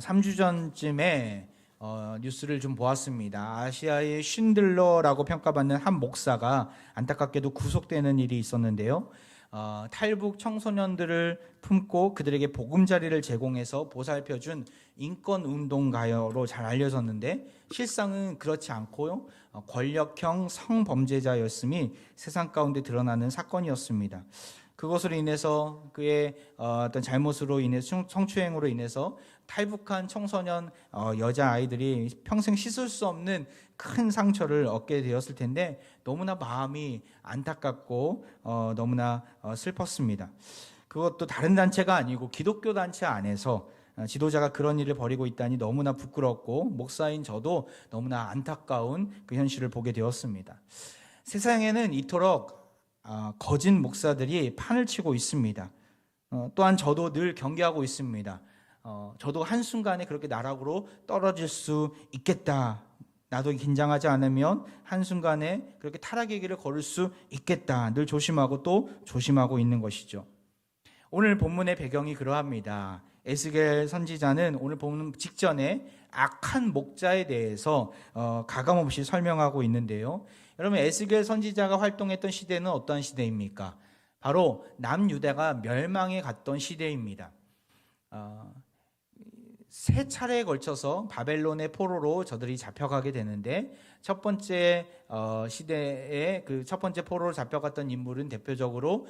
3주 전쯤에 뉴스를 좀 보았습니다. 아시아의 쉰들러라고 평가받는 한 목사가 안타깝게도 구속되는 일이 있었는데요. 탈북 청소년들을 품고 그들에게 보금자리를 제공해서 보살펴준 인권운동가로 잘 알려졌는데 실상은 그렇지 않고요. 권력형 성범죄자였음이 세상 가운데 드러나는 사건이었습니다. 그것으로 인해서 그의 어떤 잘못으로 인해서 성추행으로 인해서 탈북한 청소년 여자아이들이 평생 씻을 수 없는 큰 상처를 얻게 되었을 텐데 너무나 마음이 안타깝고 너무나 슬펐습니다. 그것도 다른 단체가 아니고 기독교 단체 안에서 지도자가 그런 일을 벌이고 있다니 너무나 부끄럽고 목사인 저도 너무나 안타까운 그 현실을 보게 되었습니다. 세상에는 이토록 거짓 목사들이 판을 치고 있습니다. 또한 저도 늘 경계하고 있습니다. 저도 한순간에 그렇게 나락으로 떨어질 수 있겠다. 나도 긴장하지 않으면 한순간에 그렇게 타락의 길을 걸을 수 있겠다. 늘 조심하고 또 조심하고 있는 것이죠. 오늘 본문의 배경이 그러합니다. 에스겔 선지자는 오늘 본문 직전에 악한 목자에 대해서 가감없이 설명하고 있는데요. 여러분, 에스겔 선지자가 활동했던 시대는 어떠한 시대입니까? 바로 남유다가 멸망에 갔던 시대입니다. 세 차례에 걸쳐서 바벨론의 포로로 저들이 잡혀가게 되는데 첫 번째 시대에 그 첫 번째 포로로 잡혀갔던 인물은 대표적으로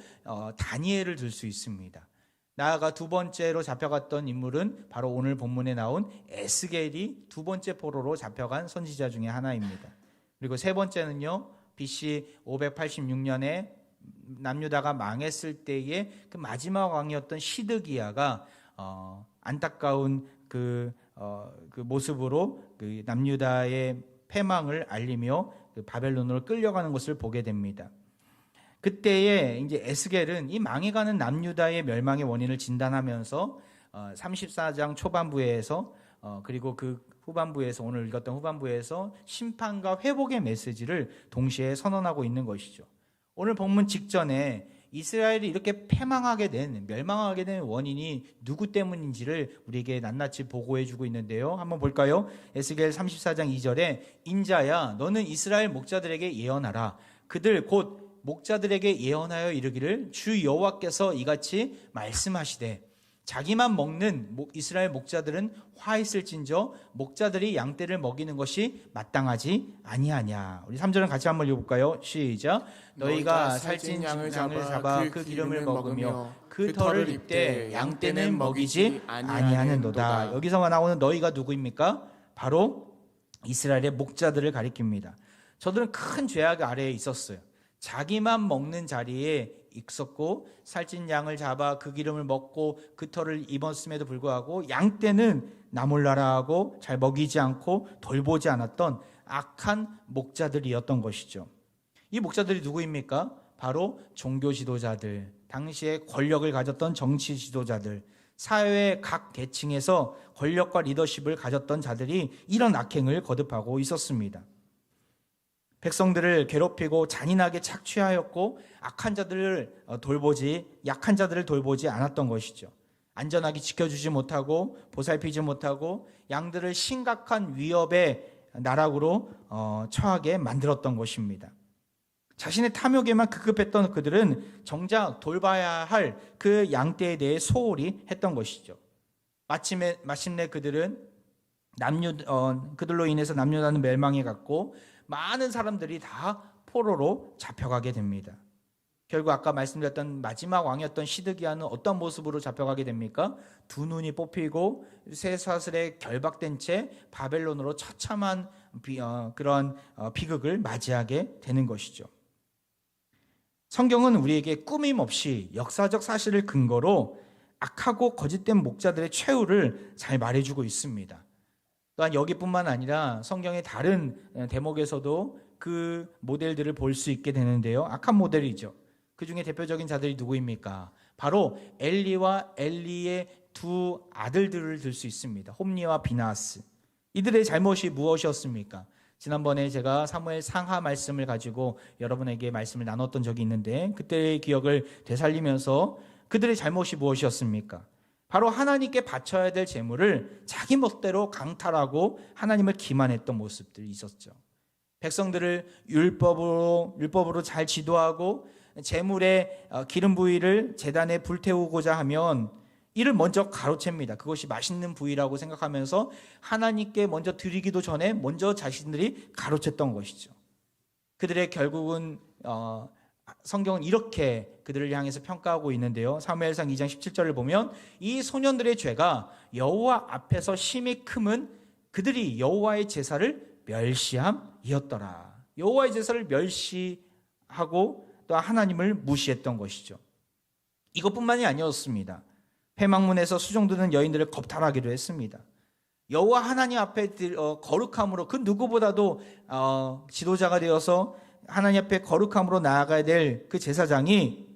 다니엘을 들 수 있습니다. 나아가 두 번째로 잡혀갔던 인물은 바로 오늘 본문에 나온 에스겔이 두 번째 포로로 잡혀간 선지자 중에 하나입니다. 그리고 세 번째는요, BC 586년에 남유다가 망했을 때의 그 마지막 왕이었던 시드기야가 안타까운 그 모습으로 그 남유다의 패망을 알리며 그 바벨론으로 끌려가는 것을 보게 됩니다. 그때에 이제 에스겔은 이 망해가는 남유다의 멸망의 원인을 진단하면서 34장 초반부에서 그리고 그 후반부에서 오늘 읽었던 후반부에서 심판과 회복의 메시지를 동시에 선언하고 있는 것이죠. 오늘 본문 직전에 이스라엘이 이렇게 멸망하게 된 원인이 누구 때문인지를 우리에게 낱낱이 보고해주고 있는데요. 한번 볼까요? 에스겔 34장 2절에 인자야 너는 이스라엘 목자들에게 예언하라. 그들 곧 목자들에게 예언하여 이르기를 주 여호와께서 이같이 말씀하시되 자기만 먹는 이스라엘 목자들은 화 있을진저 목자들이 양떼를 먹이는 것이 마땅하지 아니하냐. 우리 3절은 같이 한번 읽어볼까요? 시작. 너희가 살찐 양을 잡아 그 기름을 먹으며 그 털을 입되 양떼는 먹이지 아니하는도다. 여기서 나오는 너희가 누구입니까? 바로 이스라엘의 목자들을 가리킵니다. 저들은 큰 죄악 아래에 있었어요. 자기만 먹는 자리에 있었고 살찐 양을 잡아 그 기름을 먹고 그 털을 입었음에도 불구하고 양떼는 나 몰라라 하고 잘 먹이지 않고 돌보지 않았던 악한 목자들이었던 것이죠. 이 목자들이 누구입니까? 바로 종교 지도자들, 당시에 권력을 가졌던 정치 지도자들, 사회의 각 계층에서 권력과 리더십을 가졌던 자들이 이런 악행을 거듭하고 있었습니다. 백성들을 괴롭히고 잔인하게 착취하였고 약한 자들을 돌보지 않았던 것이죠. 안전하게 지켜주지 못하고 보살피지 못하고 양들을 심각한 위협의 나락으로 처하게 만들었던 것입니다. 자신의 탐욕에만 급급했던 그들은 정작 돌봐야 할 그 양떼에 대해 소홀히 했던 것이죠. 마침내 그들은 그들로 인해서 남유다는 멸망에 갔고 많은 사람들이 다 포로로 잡혀가게 됩니다. 결국 아까 말씀드렸던 마지막 왕이었던 시드기야는 어떤 모습으로 잡혀가게 됩니까? 두 눈이 뽑히고 쇠사슬에 결박된 채 바벨론으로 처참한 그런 비극을 맞이하게 되는 것이죠. 성경은 우리에게 꾸밈없이 역사적 사실을 근거로 악하고 거짓된 목자들의 최후를 잘 말해주고 있습니다. 또한 여기뿐만 아니라 성경의 다른 대목에서도 그 모델들을 볼 수 있게 되는데요. 악한 모델이죠. 그 중에 대표적인 자들이 누구입니까? 바로 엘리와 엘리의 두 아들들을 들 수 있습니다. 홈니와 비나스. 이들의 잘못이 무엇이었습니까? 지난번에 제가 사무엘 상하 말씀을 가지고 여러분에게 말씀을 나눴던 적이 있는데 그때의 기억을 되살리면서 그들의 잘못이 무엇이었습니까? 바로 하나님께 바쳐야 될 제물을 자기 멋대로 강탈하고 하나님을 기만했던 모습들이 있었죠. 백성들을 율법으로 잘 지도하고 제물의 기름 부위를 제단에 불태우고자 하면 이를 먼저 가로챕니다. 그것이 맛있는 부위라고 생각하면서 하나님께 먼저 드리기도 전에 먼저 자신들이 가로챘던 것이죠. 그들의 결국은 성경은 이렇게 그들을 향해서 평가하고 있는데요. 사무엘상 2장 17절을 보면 이 소년들의 죄가 여호와 앞에서 심히 크면 그들이 여호와의 제사를 멸시함이었더라. 여호와의 제사를 멸시하고 또 하나님을 무시했던 것이죠. 이것뿐만이 아니었습니다. 회막문에서 수종드는 여인들을 겁탈하기도 했습니다. 여호와 하나님 앞에 거룩함으로 그 누구보다도 지도자가 되어서 하나님 앞에 거룩함으로 나아가야 될 그 제사장이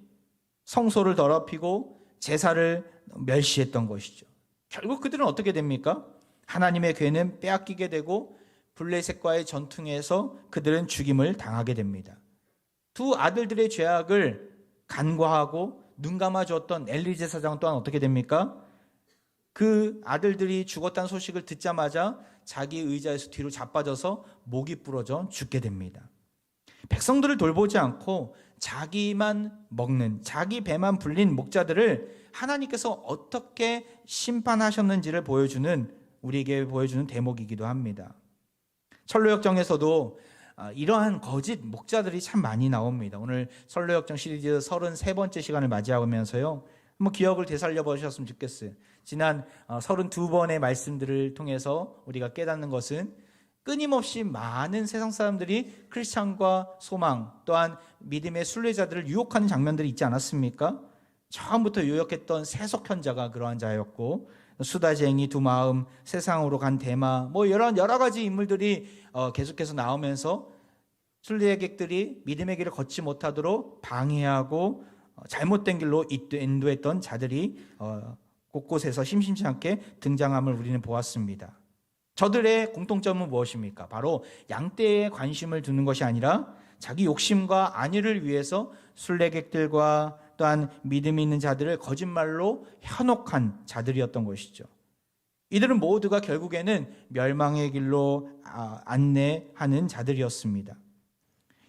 성소를 더럽히고 제사를 멸시했던 것이죠. 결국 그들은 어떻게 됩니까? 하나님의 궤는 빼앗기게 되고 블레셋과의 전투에서 그들은 죽임을 당하게 됩니다. 두 아들들의 죄악을 간과하고 눈 감아주었던 엘리 제사장 또한 어떻게 됩니까? 그 아들들이 죽었다는 소식을 듣자마자 자기 의자에서 뒤로 자빠져서 목이 부러져 죽게 됩니다. 백성들을 돌보지 않고 자기만 먹는, 자기 배만 불린 목자들을 하나님께서 어떻게 심판하셨는지를 우리에게 보여주는 대목이기도 합니다. 설로역정에서도 이러한 거짓 목자들이 참 많이 나옵니다. 오늘 설로역정 시리즈 33번째 시간을 맞이하면서요, 한번 기억을 되살려 보셨으면 좋겠어요. 지난 32번의 말씀들을 통해서 우리가 깨닫는 것은 끊임없이 많은 세상 사람들이 크리스찬과 소망 또한 믿음의 순례자들을 유혹하는 장면들이 있지 않았습니까? 처음부터 유혹했던 세속현자가 그러한 자였고, 수다쟁이, 두마음, 세상으로 간 대마, 여러 가지 인물들이 계속해서 나오면서 순례객들이 믿음의 길을 걷지 못하도록 방해하고 잘못된 길로 인도했던 자들이 곳곳에서 심심치 않게 등장함을 우리는 보았습니다. 저들의 공통점은 무엇입니까? 바로 양떼에 관심을 두는 것이 아니라 자기 욕심과 안위를 위해서 순례객들과 또한 믿음이 있는 자들을 거짓말로 현혹한 자들이었던 것이죠. 이들은 모두가 결국에는 멸망의 길로 안내하는 자들이었습니다.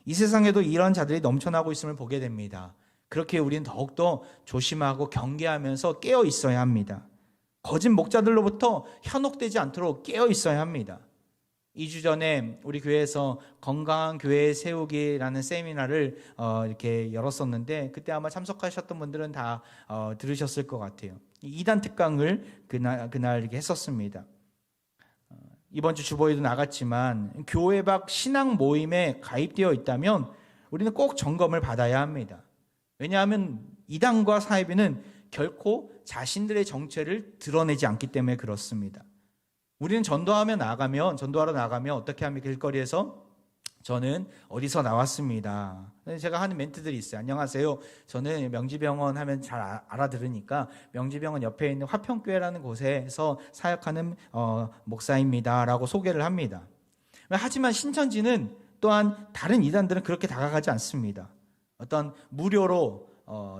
이 세상에도 이런 자들이 넘쳐나고 있음을 보게 됩니다. 그렇게 우리는 더욱더 조심하고 경계하면서 깨어 있어야 합니다. 거짓 목자들로부터 현혹되지 않도록 깨어 있어야 합니다. 2주 전에 우리 교회에서 건강한 교회 세우기라는 세미나를 이렇게 열었었는데, 그때 아마 참석하셨던 분들은 다 들으셨을 것 같아요. 2단 특강을 그날 이렇게 했었습니다. 이번 주 주보에도 나갔지만 교회 밖 신앙 모임에 가입되어 있다면 우리는 꼭 점검을 받아야 합니다. 왜냐하면 이단과 사이비는 결코 자신들의 정체를 드러내지 않기 때문에 그렇습니다. 우리는 전도하러 나가면 어떻게 합니까? 길거리에서 저는 어디서 나왔습니다. 제가 하는 멘트들이 있어요. 안녕하세요. 저는 명지병원 하면 잘 알아들으니까 명지병원 옆에 있는 화평교회라는 곳에서 사역하는 목사입니다 라고 소개를 합니다. 하지만 신천지는 또한 다른 이단들은 그렇게 다가가지 않습니다. 어떤 무료로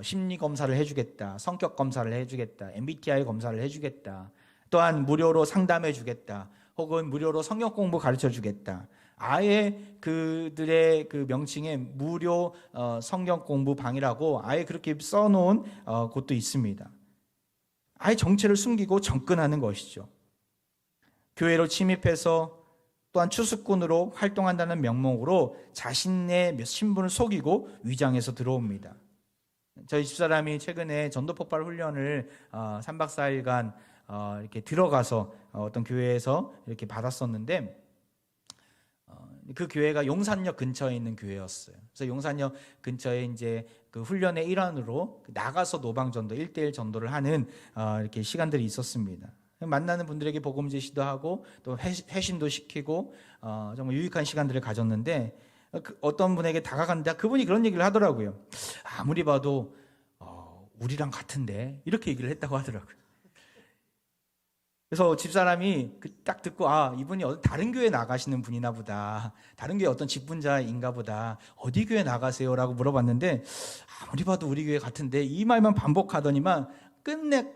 심리검사를 해주겠다, 성격검사를 해주겠다, MBTI 검사를 해주겠다, 또한 무료로 상담해 주겠다, 혹은 무료로 성경 공부 가르쳐 주겠다. 아예 그들의 그 명칭에 무료 성경 공부 방이라고 아예 그렇게 써놓은 곳도 있습니다. 아예 정체를 숨기고 접근하는 것이죠. 교회로 침입해서 또한 추수꾼으로 활동한다는 명목으로 자신의 신분을 속이고 위장해서 들어옵니다. 저희 집사람이 최근에 전도폭발 훈련을 3박 4일간 이렇게 들어가서 어떤 교회에서 이렇게 받았었는데, 그 교회가 용산역 근처에 있는 교회였어요. 그래서 용산역 근처에 이제 그 훈련의 일환으로 나가서 노방전도 1:1 전도를 하는 이렇게 시간들이 있었습니다. 만나는 분들에게 복음 제시도 하고 또 회심도 시키고 정말 유익한 시간들을 가졌는데, 어떤 분에게 다가간다, 그분이 그런 얘기를 하더라고요. 아무리 봐도 우리랑 같은데, 이렇게 얘기를 했다고 하더라고요. 그래서 집사람이 딱 듣고, 이분이 다른 교회 나가시는 분이나 보다, 다른 교회 어떤 직분자인가 보다, 어디 교회 나가세요? 라고 물어봤는데, 아무리 봐도 우리 교회 같은데, 이 말만 반복하더니만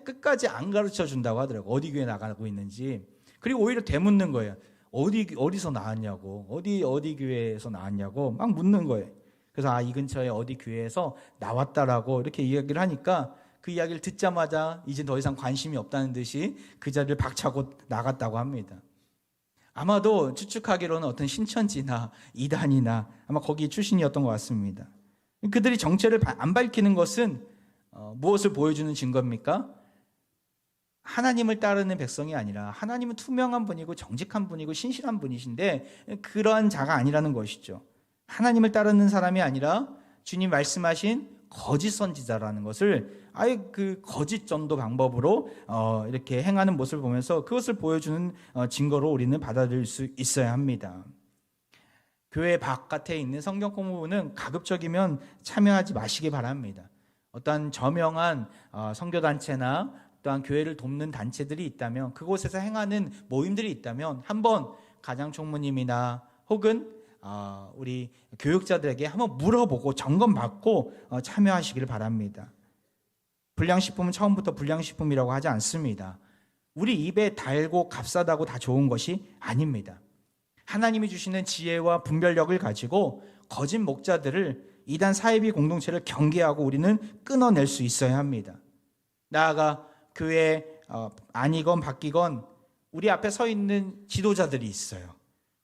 끝까지 안 가르쳐 준다고 하더라고요. 어디 교회 나가고 있는지. 그리고 오히려 되묻는 거예요. 어디서 나왔냐고, 어디 교회에서 나왔냐고 막 묻는 거예요. 그래서 이 근처에 어디 교회에서 나왔다라고 이렇게 이야기를 하니까 그 이야기를 듣자마자 이제 더 이상 관심이 없다는 듯이 그 자리를 박차고 나갔다고 합니다. 아마도 추측하기로는 어떤 신천지나 이단이나 아마 거기 출신이었던 것 같습니다. 그들이 정체를 안 밝히는 것은 무엇을 보여주는 증거입니까? 하나님을 따르는 백성이 아니라 하나님은 투명한 분이고 정직한 분이고 신실한 분이신데 그러한 자가 아니라는 것이죠. 하나님을 따르는 사람이 아니라 주님 말씀하신 거짓 선지자라는 것을 아예 그 거짓 전도 방법으로 이렇게 행하는 모습을 보면서 그것을 보여주는 증거로 우리는 받아들일 수 있어야 합니다. 교회 바깥에 있는 성경 공부는 가급적이면 참여하지 마시기 바랍니다. 어떤 저명한 선교단체나 또한 교회를 돕는 단체들이 있다면, 그곳에서 행하는 모임들이 있다면 한번 가장총무님이나 혹은 우리 교육자들에게 한번 물어보고 점검받고 참여하시기를 바랍니다. 불량식품은 처음부터 불량식품이라고 하지 않습니다. 우리 입에 달고 값싸다고 다 좋은 것이 아닙니다. 하나님이 주시는 지혜와 분별력을 가지고 거짓 목자들을 이단 사이비 공동체를 경계하고 우리는 끊어낼 수 있어야 합니다. 나아가 교회 아니건 바뀌건 우리 앞에 서 있는 지도자들이 있어요.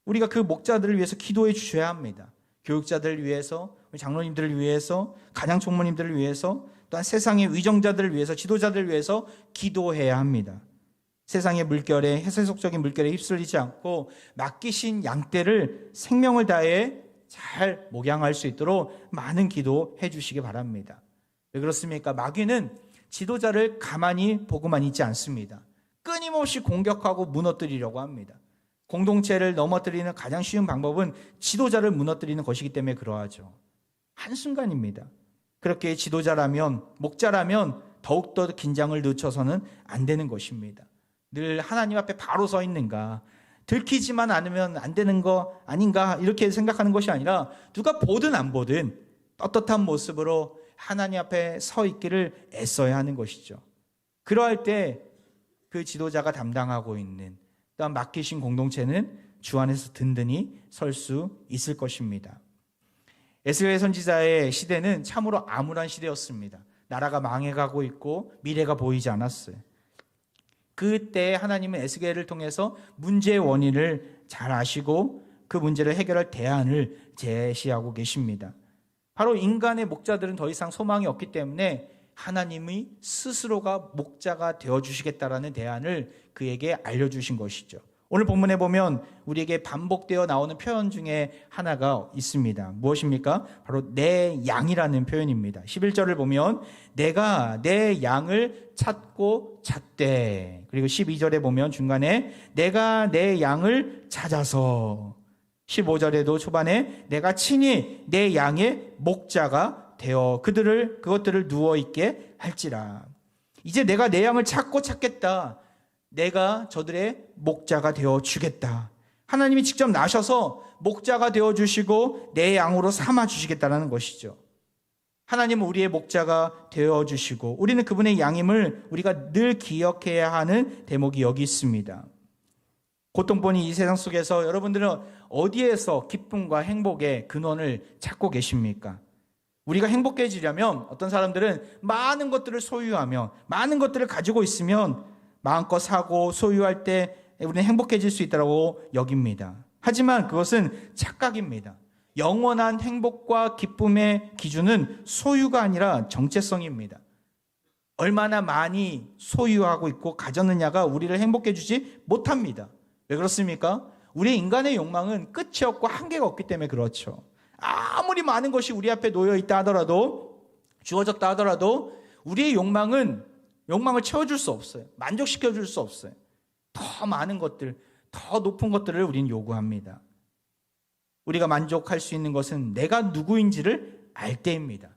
우리가 그 목자들을 위해서 기도해 주셔야 합니다. 교육자들을 위해서, 장로님들을 위해서, 가장총무님들을 위해서, 또한 세상의 위정자들을 위해서, 지도자들을 위해서 기도해야 합니다. 세상의 물결에, 해세속적인 물결에 휩쓸리지 않고 맡기신 양떼를 생명을 다해 잘 목양할 수 있도록 많은 기도해 주시기 바랍니다. 왜 그렇습니까? 마귀는 지도자를 가만히 보고만 있지 않습니다. 끊임없이 공격하고 무너뜨리려고 합니다. 공동체를 넘어뜨리는 가장 쉬운 방법은 지도자를 무너뜨리는 것이기 때문에 그러하죠. 한순간입니다. 그렇게 지도자라면, 목자라면 더욱더 긴장을 늦춰서는 안 되는 것입니다. 늘 하나님 앞에 바로 서 있는가, 들키지만 않으면 안 되는 거 아닌가 이렇게 생각하는 것이 아니라 누가 보든 안 보든 떳떳한 모습으로 하나님 앞에 서 있기를 애써야 하는 것이죠. 그러할 때 그 지도자가 담당하고 있는 또한 맡기신 공동체는 주 안에서 든든히 설 수 있을 것입니다. 에스겔 선지자의 시대는 참으로 암울한 시대였습니다. 나라가 망해가고 있고 미래가 보이지 않았어요. 그때 하나님은 에스겔을 통해서 문제의 원인을 잘 아시고 그 문제를 해결할 대안을 제시하고 계십니다. 바로 인간의 목자들은 더 이상 소망이 없기 때문에 하나님이 스스로가 목자가 되어주시겠다라는 대안을 그에게 알려주신 것이죠. 오늘 본문에 보면 우리에게 반복되어 나오는 표현 중에 하나가 있습니다. 무엇입니까? 바로 내 양이라는 표현입니다. 11절을 보면 내가 내 양을 찾고 찾되, 그리고 12절에 보면 중간에 내가 내 양을 찾아서, 15절에도 초반에 내가 친히 내 양의 목자가 되어 그것들을 누워있게 할지라. 이제 내가 내 양을 찾고 찾겠다. 내가 저들의 목자가 되어 주겠다. 하나님이 직접 나셔서 목자가 되어 주시고 내 양으로 삼아 주시겠다는 것이죠. 하나님은 우리의 목자가 되어 주시고 우리는 그분의 양임을 우리가 늘 기억해야 하는 대목이 여기 있습니다. 고통뿐인 이 세상 속에서 여러분들은 어디에서 기쁨과 행복의 근원을 찾고 계십니까? 우리가 행복해지려면 어떤 사람들은 많은 것들을 소유하며 많은 것들을 가지고 있으면 마음껏 사고 소유할 때 우리는 행복해질 수 있다고 여깁니다. 하지만 그것은 착각입니다. 영원한 행복과 기쁨의 기준은 소유가 아니라 정체성입니다. 얼마나 많이 소유하고 있고 가졌느냐가 우리를 행복해 주지 못합니다. 왜 그렇습니까? 우리 인간의 욕망은 끝이 없고 한계가 없기 때문에 그렇죠. 아무리 많은 것이 우리 앞에 놓여 있다 하더라도, 주어졌다 하더라도 우리의 욕망을 채워줄 수 없어요. 만족시켜줄 수 없어요. 더 많은 것들, 더 높은 것들을 우리는 요구합니다. 우리가 만족할 수 있는 것은 내가 누구인지를 알 때입니다.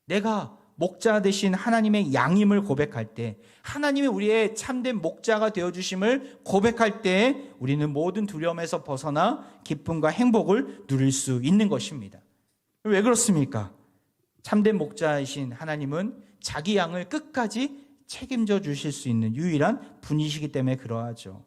내가 목자 되신 하나님의 양임을 고백할 때, 하나님이 우리의 참된 목자가 되어주심을 고백할 때 우리는 모든 두려움에서 벗어나 기쁨과 행복을 누릴 수 있는 것입니다. 왜 그렇습니까? 참된 목자이신 하나님은 자기 양을 끝까지 책임져 주실 수 있는 유일한 분이시기 때문에 그러하죠.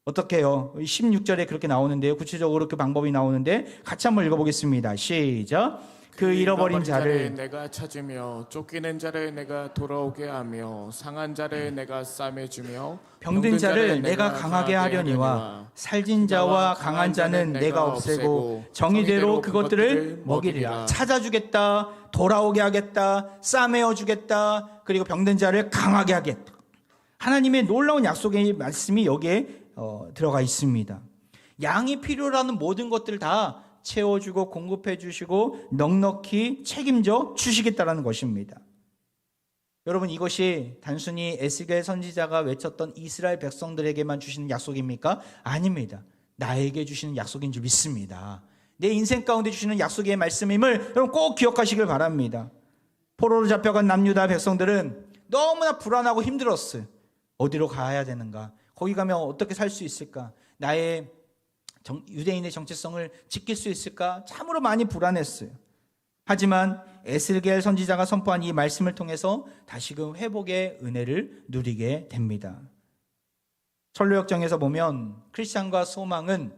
어떻게 해요? 16절에 그렇게 나오는데요. 구체적으로 그 방법이 나오는데 같이 한번 읽어보겠습니다. 시작. 그 잃어버린 자를 내가 찾으며 쫓기는 자를 내가 돌아오게 하며 상한 자를 내가 싸매주며 병든 자를 내가 강하게 하려니와 살진 자와 강한 자는 내가 없애고 정의대로 그것들을 먹이리라. 찾아주겠다, 돌아오게 하겠다, 싸매어 주겠다, 그리고 병든 자를 강하게 하겠다. 하나님의 놀라운 약속의 말씀이 여기에 들어가 있습니다. 양이 필요로 하는 모든 것들을 다 채워주고 공급해 주시고 넉넉히 책임져 주시겠다라는 것입니다. 여러분, 이것이 단순히 에스겔 선지자가 외쳤던 이스라엘 백성들에게만 주시는 약속입니까? 아닙니다. 나에게 주시는 약속인 줄 믿습니다. 내 인생 가운데 주시는 약속의 말씀임을 여러분 꼭 기억하시길 바랍니다. 포로로 잡혀간 남유다 백성들은 너무나 불안하고 힘들었어요. 어디로 가야 되는가? 거기 가면 어떻게 살 수 있을까? 나의 유대인의 정체성을 지킬 수 있을까? 참으로 많이 불안했어요. 하지만 에스겔 선지자가 선포한 이 말씀을 통해서 다시금 회복의 은혜를 누리게 됩니다. 선로역정에서 보면 크리스찬과 소망은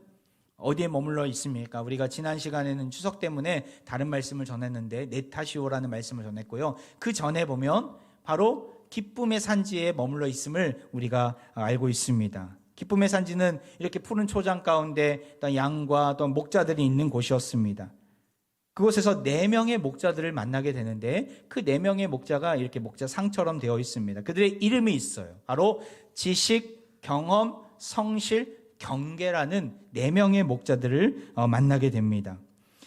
어디에 머물러 있습니까? 우리가 지난 시간에는 추석 때문에 다른 말씀을 전했는데 네타시오라는 말씀을 전했고요. 그 전에 보면 바로 기쁨의 산지에 머물러 있음을 우리가 알고 있습니다. 기쁨의 산지는 이렇게 푸른 초장 가운데 양과 또 목자들이 있는 곳이었습니다. 그곳에서 4명의 목자들을 만나게 되는데 그 4명의 목자가 이렇게 목자상처럼 되어 있습니다. 그들의 이름이 있어요. 바로 지식, 경험, 성실, 경계라는 4명의 목자들을 만나게 됩니다.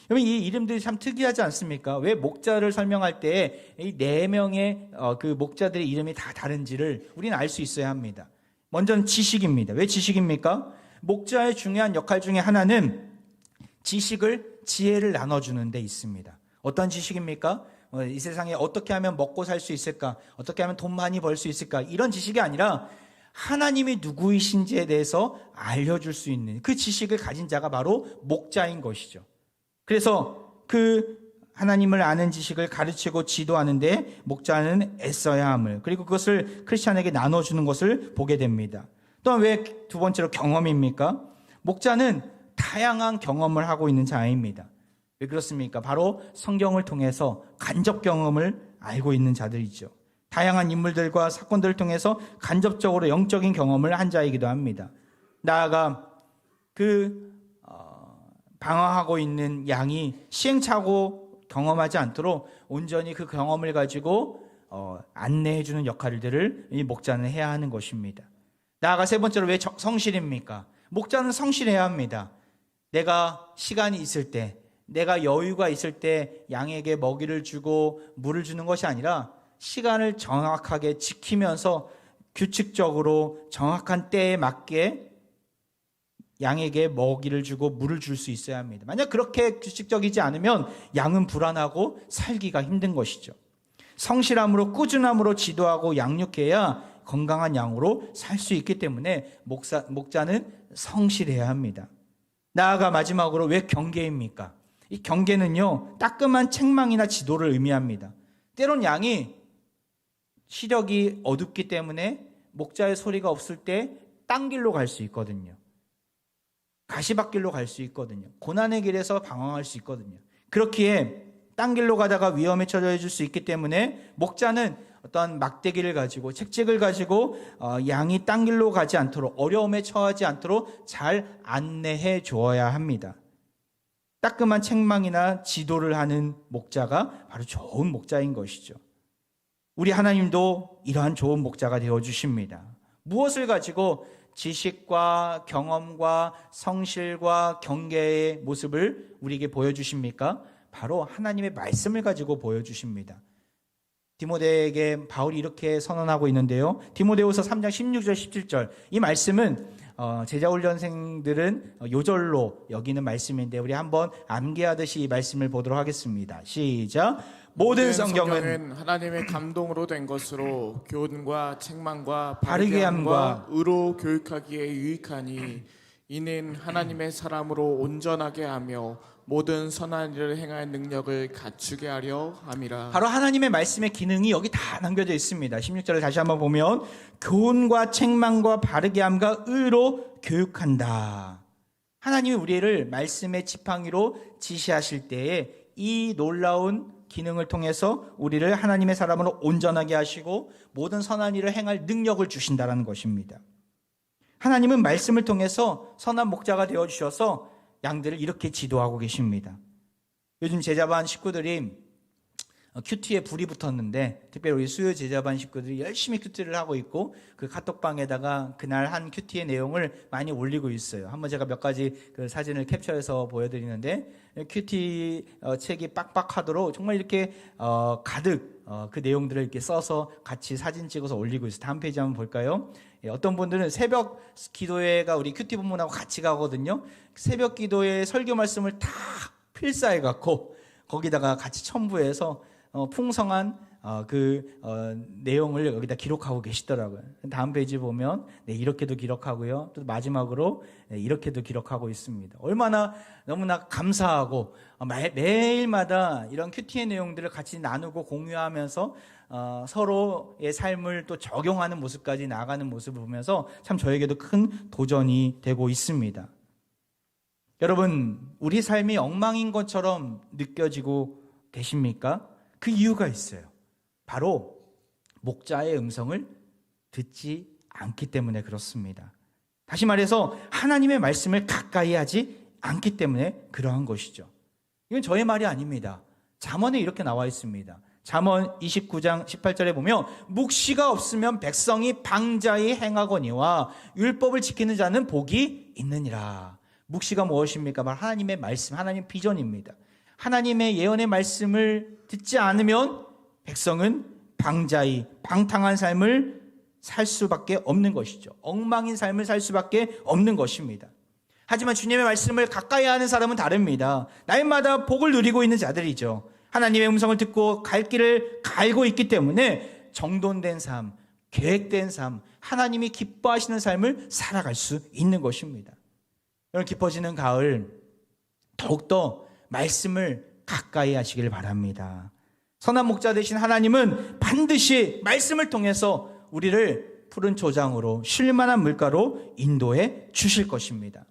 여러분, 이 이름들이 참 특이하지 않습니까? 왜 목자를 설명할 때 이 4명의 그 목자들의 이름이 다 다른지를 우리는 알 수 있어야 합니다. 먼저는 지식입니다. 왜 지식입니까? 목자의 중요한 역할 중에 하나는 지혜를 나눠주는 데 있습니다. 어떤 지식입니까? 이 세상에 어떻게 하면 먹고 살 수 있을까? 어떻게 하면 돈 많이 벌 수 있을까? 이런 지식이 아니라 하나님이 누구이신지에 대해서 알려줄 수 있는 그 지식을 가진 자가 바로 목자인 것이죠. 그래서 그 하나님을 아는 지식을 가르치고 지도하는데 목자는 애써야 함을, 그리고 그것을 크리스찬에게 나눠주는 것을 보게 됩니다. 또한 왜 두 번째로 경험입니까? 목자는 다양한 경험을 하고 있는 자입니다. 왜 그렇습니까? 바로 성경을 통해서 간접 경험을 알고 있는 자들이죠. 다양한 인물들과 사건들을 통해서 간접적으로 영적인 경험을 한 자이기도 합니다. 나아가 방황하고 있는 양이 시행착오 경험하지 않도록 온전히 그 경험을 가지고 안내해주는 역할들을 이 목자는 해야 하는 것입니다. 나아가 세 번째로 왜 성실입니까? 목자는 성실해야 합니다. 내가 시간이 있을 때, 내가 여유가 있을 때 양에게 먹이를 주고 물을 주는 것이 아니라 시간을 정확하게 지키면서 규칙적으로 정확한 때에 맞게 양에게 먹이를 주고 물을 줄 수 있어야 합니다. 만약 그렇게 규칙적이지 않으면 양은 불안하고 살기가 힘든 것이죠. 성실함으로 꾸준함으로 지도하고 양육해야 건강한 양으로 살 수 있기 때문에 목자는 성실해야 합니다. 나아가 마지막으로 왜 경계입니까? 이 경계는요, 따끔한 책망이나 지도를 의미합니다. 때론 양이 시력이 어둡기 때문에 목자의 소리가 없을 때 딴 길로 갈 수 있거든요. 가시밭길로 갈 수 있거든요. 고난의 길에서 방황할 수 있거든요. 그렇기에 딴 길로 가다가 위험에 처해질 수 있기 때문에 목자는 어떤 막대기를 가지고 책찍을 가지고 양이 딴 길로 가지 않도록, 어려움에 처하지 않도록 잘 안내해 주어야 합니다. 따끔한 책망이나 지도를 하는 목자가 바로 좋은 목자인 것이죠. 우리 하나님도 이러한 좋은 목자가 되어주십니다. 무엇을 가지고 지식과 경험과 성실과 경계의 모습을 우리에게 보여주십니까? 바로 하나님의 말씀을 가지고 보여주십니다. 디모데에게 바울이 이렇게 선언하고 있는데요. 디모데후서 3장 16절 17절, 이 말씀은 제자훈련생들은 요절로 여기는 말씀인데 우리 한번 암기하듯이 이 말씀을 보도록 하겠습니다. 시작. 모든 성경은 하나님의 감동으로 된 것으로 교훈과 책망과 바르게 함과 의로 교육하기에 유익하니 이는 하나님의 사람으로 온전하게 하며 모든 선한 일을 행할 능력을 갖추게 하려 함이라. 바로 하나님의 말씀의 기능이 여기 다 남겨져 있습니다. 16절을 다시 한번 보면 교훈과 책망과 바르게 함과 의로 교육한다. 하나님이 우리를 말씀의 지팡이로 지시하실 때에 이 놀라운 기능을 통해서 우리를 하나님의 사람으로 온전하게 하시고 모든 선한 일을 행할 능력을 주신다는 것입니다. 하나님은 말씀을 통해서 선한 목자가 되어주셔서 양들을 이렇게 지도하고 계십니다. 요즘 제자반 식구들이 큐티에 불이 붙었는데 특별히 우리 수요 제자반 식구들이 열심히 큐티를 하고 있고 그 카톡방에다가 그날 한 큐티의 내용을 많이 올리고 있어요. 한번 제가 몇 가지 그 사진을 캡처해서 보여드리는데 큐티 책이 빡빡하도록 정말 이렇게 가득 그 내용들을 이렇게 써서 같이 사진 찍어서 올리고 있어요. 다음 페이지 한번 볼까요? 어떤 분들은 새벽 기도회가 우리 큐티 본문하고 같이 가거든요. 새벽 기도회 설교 말씀을 다 필사해 갖고 거기다가 같이 첨부해서 풍성한 내용을 여기다 기록하고 계시더라고요. 다음 페이지 보면 이렇게도 기록하고요. 또 마지막으로 이렇게도 기록하고 있습니다. 얼마나 너무나 감사하고 매일마다 이런 큐티의 내용들을 같이 나누고 공유하면서 서로의 삶을 또 적용하는 모습까지 나아가는 모습을 보면서 참 저에게도 큰 도전이 되고 있습니다. 여러분, 우리 삶이 엉망인 것처럼 느껴지고 계십니까? 그 이유가 있어요. 바로 목자의 음성을 듣지 않기 때문에 그렇습니다. 다시 말해서 하나님의 말씀을 가까이 하지 않기 때문에 그러한 것이죠. 이건 저의 말이 아닙니다. 잠언에 이렇게 나와 있습니다. 잠언 29장 18절에 보면 묵시가 없으면 백성이 방자히 행하거니와 율법을 지키는 자는 복이 있느니라. 묵시가 무엇입니까? 바로 하나님의 말씀, 하나님의 비전입니다. 하나님의 예언의 말씀을 듣지 않으면 백성은 방자히 방탕한 삶을 살 수밖에 없는 것이죠. 엉망인 삶을 살 수밖에 없는 것입니다. 하지만 주님의 말씀을 가까이 하는 사람은 다릅니다. 날마다 복을 누리고 있는 자들이죠. 하나님의 음성을 듣고 갈 길을 갈고 있기 때문에 정돈된 삶, 계획된 삶, 하나님이 기뻐하시는 삶을 살아갈 수 있는 것입니다. 여러분, 깊어지는 가을 더욱더 말씀을 가까이 하시길 바랍니다. 선한 목자 되신 하나님은 반드시 말씀을 통해서 우리를 푸른 초장으로 쉴만한 물가로 인도해 주실 것입니다.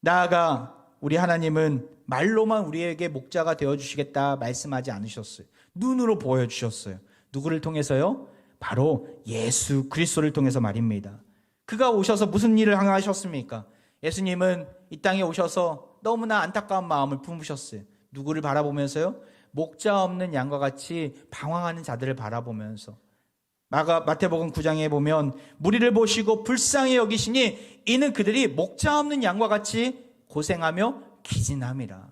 나아가 우리 하나님은 말로만 우리에게 목자가 되어주시겠다 말씀하지 않으셨어요. 눈으로 보여주셨어요. 누구를 통해서요? 바로 예수 그리스도를 통해서 말입니다. 그가 오셔서 무슨 일을 하셨습니까? 예수님은 이 땅에 오셔서 너무나 안타까운 마음을 품으셨어요. 누구를 바라보면서요? 목자 없는 양과 같이 방황하는 자들을 바라보면서. 마태복음 9장에 보면 무리를 보시고 불쌍히 여기시니 이는 그들이 목자 없는 양과 같이 고생하며 기진함이라.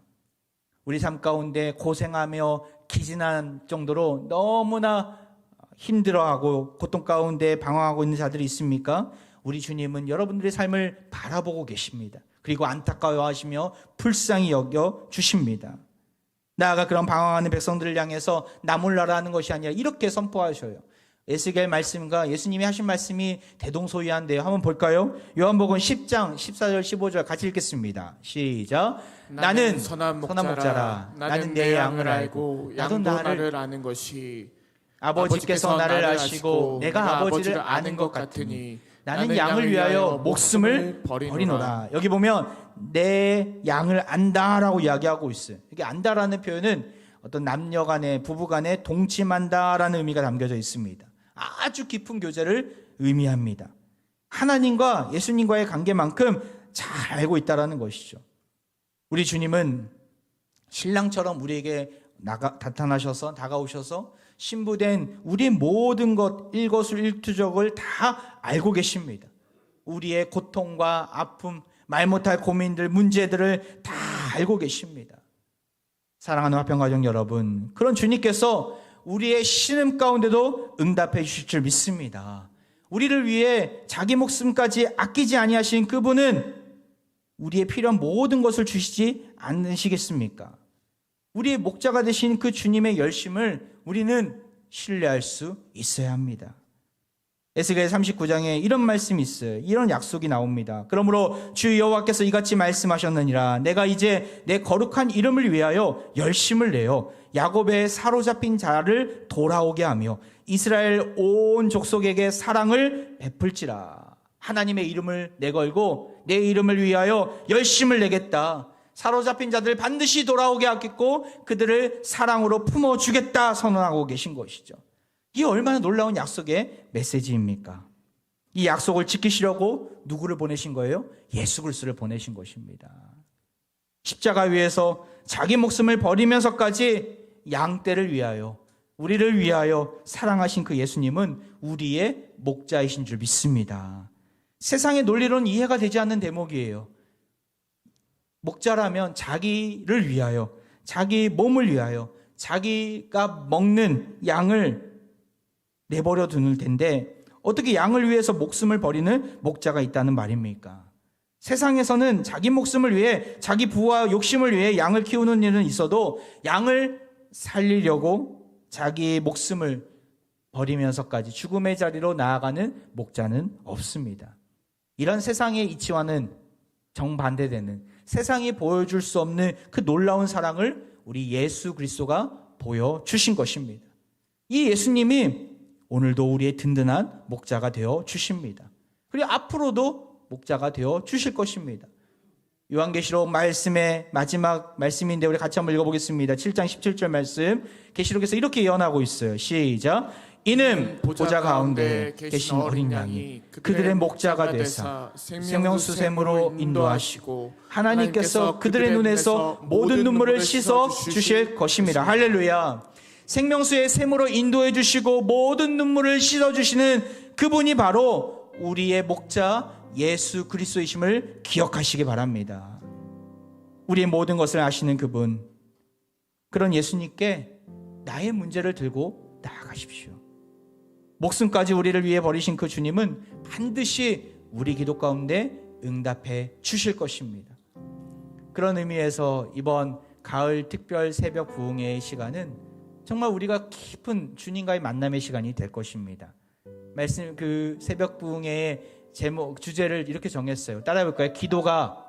우리 삶 가운데 고생하며 기진한 정도로 너무나 힘들어하고 고통 가운데 방황하고 있는 자들이 있습니까? 우리 주님은 여러분들의 삶을 바라보고 계십니다. 그리고 안타까워하시며 불쌍히 여겨 주십니다. 나아가 그런 방황하는 백성들을 향해서 나 몰라라 는 것이 아니라 이렇게 선포하셔요. 에스겔 말씀과 예수님이 하신 말씀이 대동소이한데요. 한번 볼까요? 요한복음 10장 14절 15절 같이 읽겠습니다. 시작. 나는 선한 목자라. 나는 내 양을 알고 양도 나를 아는 것이 아버지께서 나를 아시고 내가 아버지를 아는 것 같으니 나는 양을 위하여 목숨을 버리노라. 여기 보면 내 양을 안다라고 이야기하고 있어요. 이게 안다라는 표현은 어떤 남녀 간에 부부 간에 동침한다라는 의미가 담겨져 있습니다. 아주 깊은 교제를 의미합니다. 하나님과 예수님과의 관계만큼 잘 알고 있다라는 것이죠. 우리 주님은 신랑처럼 우리에게 나타나셔서 다가오셔서 신부된 우리의 모든 것 일거수일투족을 다 알고 계십니다. 우리의 고통과 아픔, 말 못할 고민들, 문제들을 다 알고 계십니다. 사랑하는 화평가족 여러분, 그런 주님께서 우리의 신음 가운데도 응답해 주실 줄 믿습니다. 우리를 위해 자기 목숨까지 아끼지 아니하신 그분은 우리의 필요한 모든 것을 주시지 않으시겠습니까? 우리의 목자가 되신 그 주님의 열심을 우리는 신뢰할 수 있어야 합니다. 에스겔 39장에 이런 말씀이 있어요. 이런 약속이 나옵니다. 그러므로 주 여호와께서 이같이 말씀하셨느니라. 내가 이제 내 거룩한 이름을 위하여 열심을 내어 야곱의 사로잡힌 자를 돌아오게 하며 이스라엘 온 족속에게 사랑을 베풀지라. 하나님의 이름을 내걸고 내 이름을 위하여 열심을 내겠다. 사로잡힌 자들 반드시 돌아오게 하겠고 그들을 사랑으로 품어주겠다 선언하고 계신 것이죠. 이 얼마나 놀라운 약속의 메시지입니까? 이 약속을 지키시려고 누구를 보내신 거예요? 예수 그리스도를 보내신 것입니다. 십자가 위에서 자기 목숨을 버리면서까지 양떼를 위하여, 우리를 위하여 사랑하신 그 예수님은 우리의 목자이신 줄 믿습니다. 세상의 논리로는 이해가 되지 않는 대목이에요. 목자라면 자기를 위하여, 자기 몸을 위하여, 자기가 먹는 양을 내버려 두는 텐데 어떻게 양을 위해서 목숨을 버리는 목자가 있다는 말입니까? 세상에서는 자기 목숨을 위해, 자기 부와 욕심을 위해 양을 키우는 일은 있어도 양을 살리려고 자기 목숨을 버리면서까지 죽음의 자리로 나아가는 목자는 없습니다. 이런 세상의 이치와는 정반대되는, 세상이 보여줄 수 없는 그 놀라운 사랑을 우리 예수 그리스도가 보여주신 것입니다. 이 예수님이 오늘도 우리의 든든한 목자가 되어 주십니다. 그리고 앞으로도 목자가 되어 주실 것입니다. 요한계시록 말씀의 마지막 말씀인데 우리 같이 한번 읽어보겠습니다. 7장 17절 말씀, 계시록에서 이렇게 예언하고 있어요. 시작. 이는 보좌 가운데 계신 어린 양이 그들의 목자가 되사 생명수샘으로 인도하시고 하나님께서 그들의 눈에서 모든 눈물을 씻어 주실 것입니다. 할렐루야. 생명수의 샘으로 인도해 주시고 모든 눈물을 씻어 주시는 그분이 바로 우리의 목자 예수 그리스도이심을 기억하시기 바랍니다. 우리의 모든 것을 아시는 그분, 그런 예수님께 나의 문제를 들고 나아가십시오. 목숨까지 우리를 위해 버리신 그 주님은 반드시 우리 기도 가운데 응답해 주실 것입니다. 그런 의미에서 이번 가을 특별 새벽 부흥회의 시간은 정말 우리가 깊은 주님과의 만남의 시간이 될 것입니다. 말씀 그 새벽 부흥회의 제목 주제를 이렇게 정했어요. 따라해 볼까요? 기도가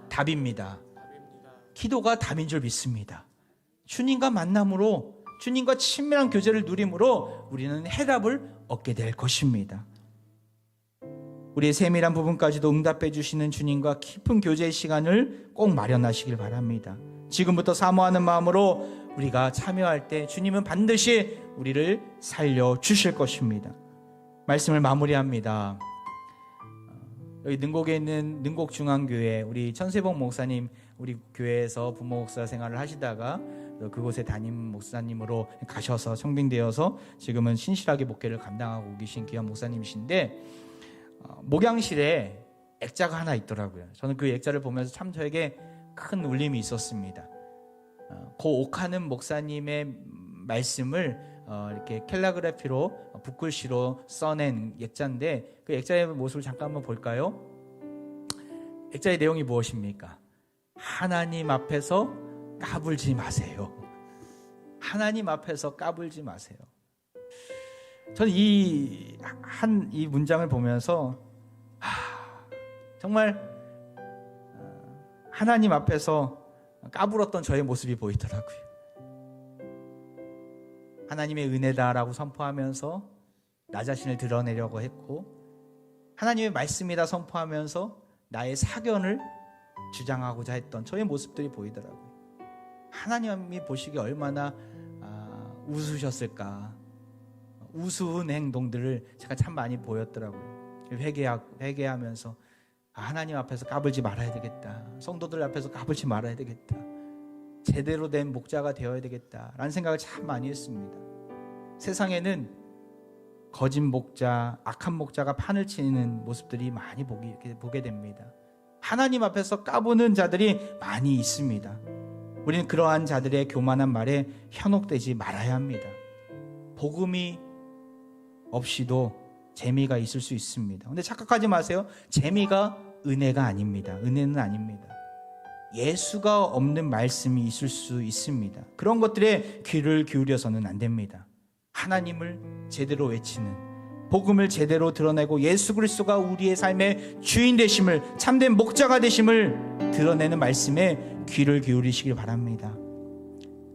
답입니다. 기도가 답인 줄 믿습니다. 주님과 만남으로, 주님과 친밀한 교제를 누림으로 우리는 해답을 얻게 될 것입니다. 우리의 세밀한 부분까지도 응답해 주시는 주님과 깊은 교제의 시간을 꼭 마련하시길 바랍니다. 지금부터 사모하는 마음으로 우리가 참여할 때 주님은 반드시 우리를 살려주실 것입니다. 말씀을 마무리합니다. 여기 능곡에 있는 능곡중앙교회 우리 천세복 목사님, 우리 교회에서 부모 목사 생활을 하시다가 그곳에 담임 목사님으로 가셔서 청빙되어서 지금은 신실하게 목회를 감당하고 계신 귀한 목사님이신데, 목양실에 액자가 하나 있더라고요. 저는 그 액자를 보면서 참 저에게 큰 울림이 있었습니다. 고 옥하는 목사님의 말씀을 이렇게 캘리그래피로 붓글씨로 써낸 액자인데, 그 액자의 모습을 잠깐 한번 볼까요? 액자의 내용이 무엇입니까? 하나님 앞에서 까불지 마세요. 하나님 앞에서 까불지 마세요. 저는 이 문장을 보면서 정말 하나님 앞에서 까불었던 저의 모습이 보이더라고요. 하나님의 은혜다라고 선포하면서 나 자신을 드러내려고 했고, 하나님의 말씀이다 선포하면서 나의 사견을 주장하고자 했던 저의 모습들이 보이더라고요. 하나님이 보시기에 얼마나 우스우셨을까. 우스운 행동들을 제가 참 많이 보였더라고요. 회개하면서 하나님 앞에서 까불지 말아야 되겠다. 성도들 앞에서 까불지 말아야 되겠다. 제대로 된 목자가 되어야 되겠다 라는 생각을 참 많이 했습니다. 세상에는 거짓 목자, 악한 목자가 판을 치는 모습들이 많이 보게 됩니다. 하나님 앞에서 까부는 자들이 많이 있습니다. 우리는 그러한 자들의 교만한 말에 현혹되지 말아야 합니다. 복음이 없이도 재미가 있을 수 있습니다. 근데 착각하지 마세요. 재미가 은혜가 아닙니다. 은혜는 아닙니다. 예수가 없는 말씀이 있을 수 있습니다. 그런 것들에 귀를 기울여서는 안 됩니다. 하나님을 제대로 외치는, 복음을 제대로 드러내고 예수 그리스도가 우리의 삶의 주인 되심을, 참된 목자가 되심을 드러내는 말씀에 귀를 기울이시길 바랍니다.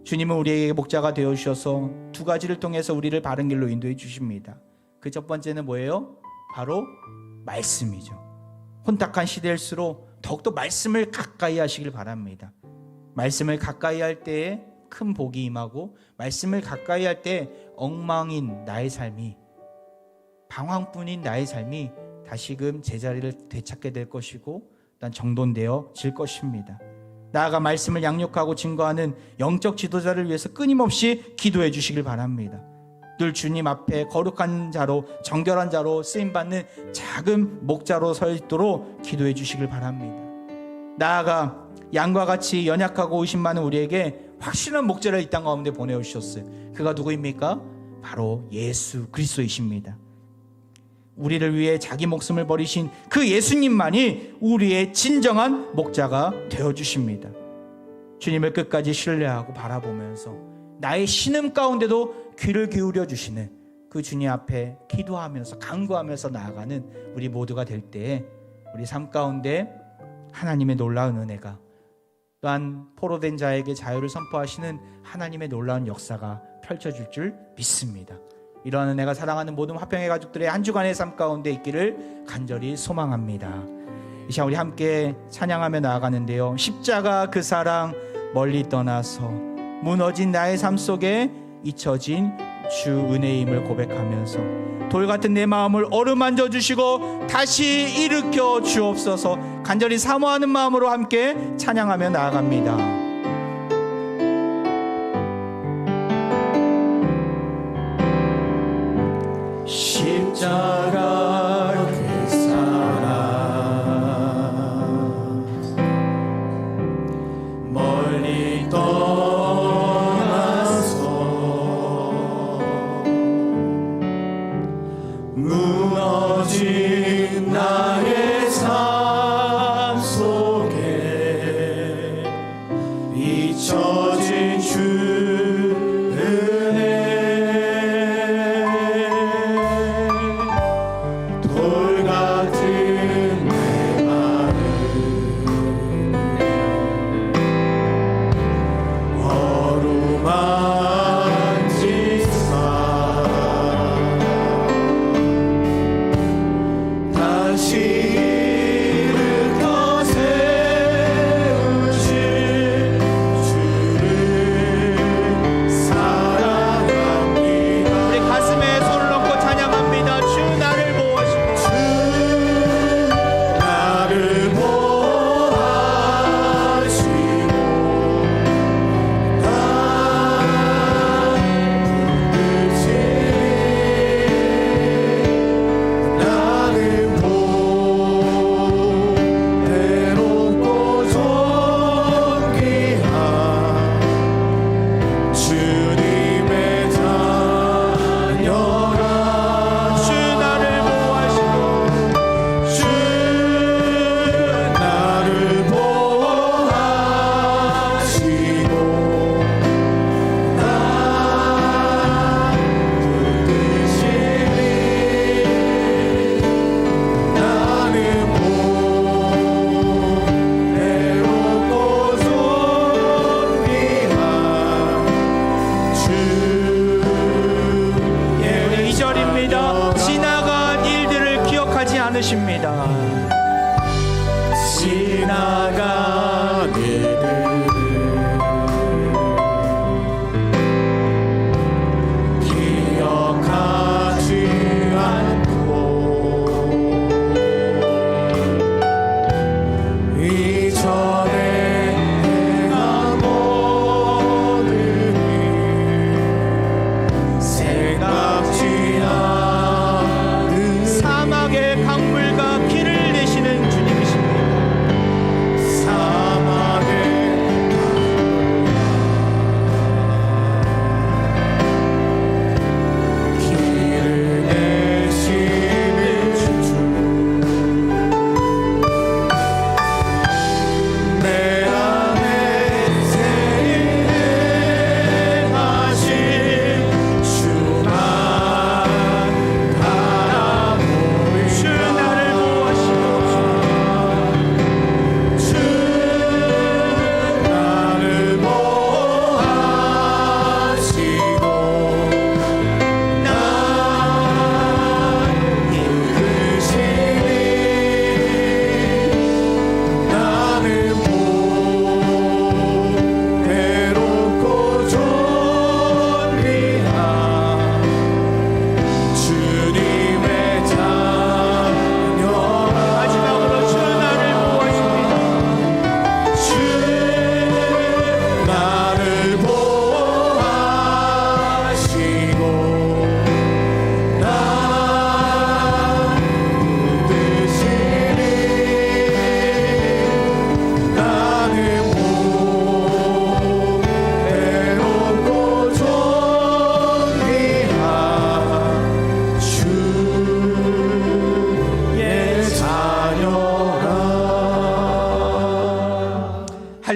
주님은 우리에게 목자가 되어 주셔서 두 가지를 통해서 우리를 바른 길로 인도해 주십니다. 그 첫 번째는 뭐예요? 바로 말씀이죠. 혼탁한 시대일수록 더욱더 말씀을 가까이 하시길 바랍니다. 말씀을 가까이 할 때에 큰 복이 임하고, 말씀을 가까이 할 때 엉망인 나의 삶이, 방황뿐인 나의 삶이 다시금 제자리를 되찾게 될 것이고 난 정돈되어질 것입니다. 나아가 말씀을 양육하고 증거하는 영적 지도자를 위해서 끊임없이 기도해 주시길 바랍니다. 늘 주님 앞에 거룩한 자로, 정결한 자로 쓰임받는 작은 목자로 서 있도록 기도해 주시길 바랍니다. 나아가 양과 같이 연약하고 의심 많은 우리에게 확실한 목자를 이 땅 가운데 보내주셨어요. 그가 누구입니까? 바로 예수 그리스도이십니다. 우리를 위해 자기 목숨을 버리신 그 예수님만이 우리의 진정한 목자가 되어주십니다. 주님을 끝까지 신뢰하고 바라보면서 나의 신음 가운데도 귀를 기울여 주시는 그 주님 앞에 기도하면서 간구하면서 나아가는 우리 모두가 될 때에 우리 삶 가운데 하나님의 놀라운 은혜가, 또한 포로된 자에게 자유를 선포하시는 하나님의 놀라운 역사가 펼쳐질 줄 믿습니다. 이러한 은혜가 사랑하는 모든 화평의 가족들의 한 주간의 삶 가운데 있기를 간절히 소망합니다. 이 시간 우리 함께 찬양하며 나아가는데요, 십자가 그 사랑 멀리 떠나서 무너진 나의 삶 속에 잊혀진 주 은혜임을 고백하면서 돌같은 내 마음을 어루만져 주시고 다시 일으켜 주옵소서 간절히 사모하는 마음으로 함께 찬양하며 나아갑니다. 십자가 그 사랑 멀리 떠나서 무너진 나의 삶 속에 잊혀진 주 은혜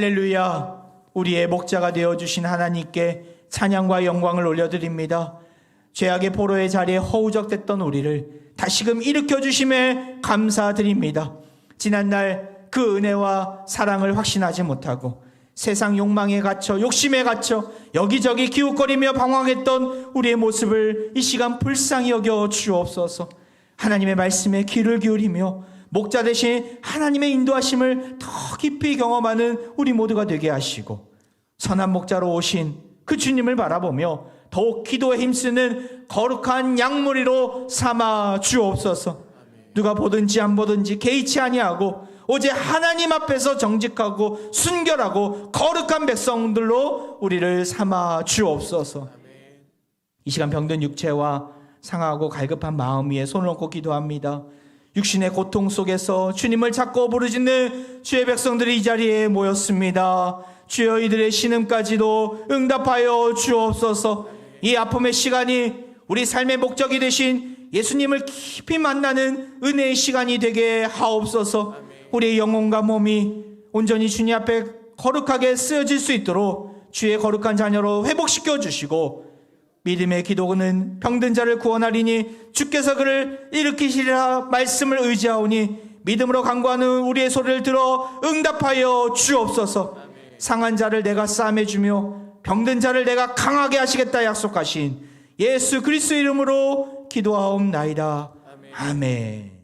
할렐루야. 우리의 목자가 되어주신 하나님께 찬양과 영광을 올려드립니다. 죄악의 포로의 자리에 허우적댔던 우리를 다시금 일으켜주심에 감사드립니다. 지난날 그 은혜와 사랑을 확신하지 못하고 세상 욕망에 갇혀 욕심에 갇혀 여기저기 기웃거리며 방황했던 우리의 모습을 이 시간 불쌍히 여겨 주옵소서. 하나님의 말씀에 귀를 기울이며 목자 대신 하나님의 인도하심을 더 깊이 경험하는 우리 모두가 되게 하시고 선한 목자로 오신 그 주님을 바라보며 더욱 기도에 힘쓰는 거룩한 양무리로 삼아 주옵소서. 누가 보든지 안 보든지 개의치 아니하고 오직 하나님 앞에서 정직하고 순결하고 거룩한 백성들로 우리를 삼아 주옵소서. 이 시간 병든 육체와 상하고 갈급한 마음 위에 손을 얹고 기도합니다. 육신의 고통 속에서 주님을 찾고 부르짖는 주의 백성들이 이 자리에 모였습니다. 주여 이들의 신음까지도 응답하여 주옵소서. 이 아픔의 시간이 우리 삶의 목적이 되신 예수님을 깊이 만나는 은혜의 시간이 되게 하옵소서. 우리의 영혼과 몸이 온전히 주님 앞에 거룩하게 쓰여질 수 있도록 주의 거룩한 자녀로 회복시켜 주시고 믿음의 기도는 병든 자를 구원하리니 주께서 그를 일으키시리라 말씀을 의지하오니 믿음으로 간구하는 우리의 소리를 들어 응답하여 주옵소서. 상한 자를 내가 싸매주며 병든 자를 내가 강하게 하시겠다 약속하신 예수 그리스도 이름으로 기도하옵나이다. 아멘.